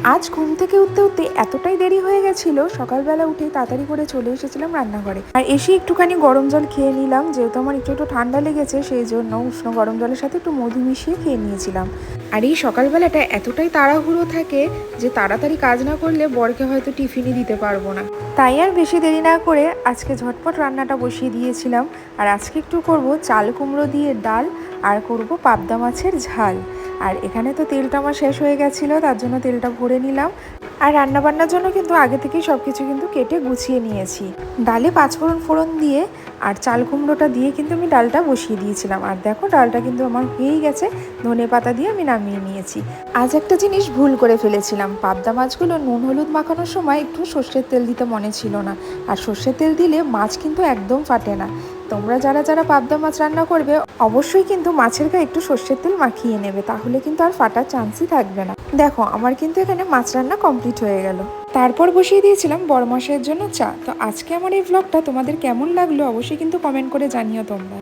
আজ ঘুম থেকে উঠতে উঠতে এতটাই দেরি হয়ে গেছিল, সকালবেলা উঠে তাড়াতাড়ি করে চলে এসেছিলাম রান্নাঘরে। আর এসে একটুখানি গরম জল খেয়ে নিলাম, যেহেতু আমার একটু একটু ঠান্ডা লেগেছে, সেই জন্য উষ্ণ গরম জলের সাথে একটু মধু মিশিয়ে খেয়ে নিয়েছিলাম। আর এই সকালবেলাটা এতটাই তাড়াহুড়ো থাকে যে তাড়াতাড়ি কাজ না করলে বরকে হয়তো টিফিনই দিতে পারবো না। তাই আর বেশি দেরি না করে আজকে ঝটপট রান্নাটা বসিয়ে দিয়েছিলাম। আর আজকে একটু করব চাল কুমড়ো দিয়ে ডাল, আর করব পাবদা মাছের ঝাল। আর এখানে তো তেলটা আমার শেষ হয়ে গেছিলো, তার জন্য তেলটা ভরে নিলাম। আর রান্নাবান্নার জন্য কিন্তু আগে থেকেই সব কিছু কিন্তু কেটে গুছিয়ে নিয়েছি। ডালে পাঁচফোড়ন দিয়ে আর চাল কুমড়োটা দিয়ে কিন্তু আমি ডালটা বসিয়ে দিয়েছিলাম। আর দেখো ডালটা কিন্তু আমার হয়েই গেছে, ধনেপাতা দিয়ে আমি নামিয়ে নিয়েছি। আজ একটা জিনিস ভুল করে ফেলেছিলাম, পাবদা মাছগুলো নুন হলুদ মাখানোর সময় একটু সর্ষের তেল দিতে মনে ছিল না। আর সর্ষের তেল দিলে মাছ কিন্তু একদম ফাটে না। তোমরা যারা যারা পাবদা মাছ রান্না করবে অবশ্যই কিন্তু মাছের গায়ে একটু সর্ষের তেল মাখিয়ে নেবে, তাহলে কিন্তু আর ফাটার চান্সই থাকবে না। দেখো আমার কিন্তু এখানে মাছ রান্না কমপ্লিট হয়ে গেল। তারপর বসিয়ে দিয়েছিলাম বড় মশাইয়ের জন্য চা। তো আজকে আমার এই ব্লগটা তোমাদের কেমন লাগলো অবশ্যই কিন্তু কমেন্ট করে জানিও তোমরা।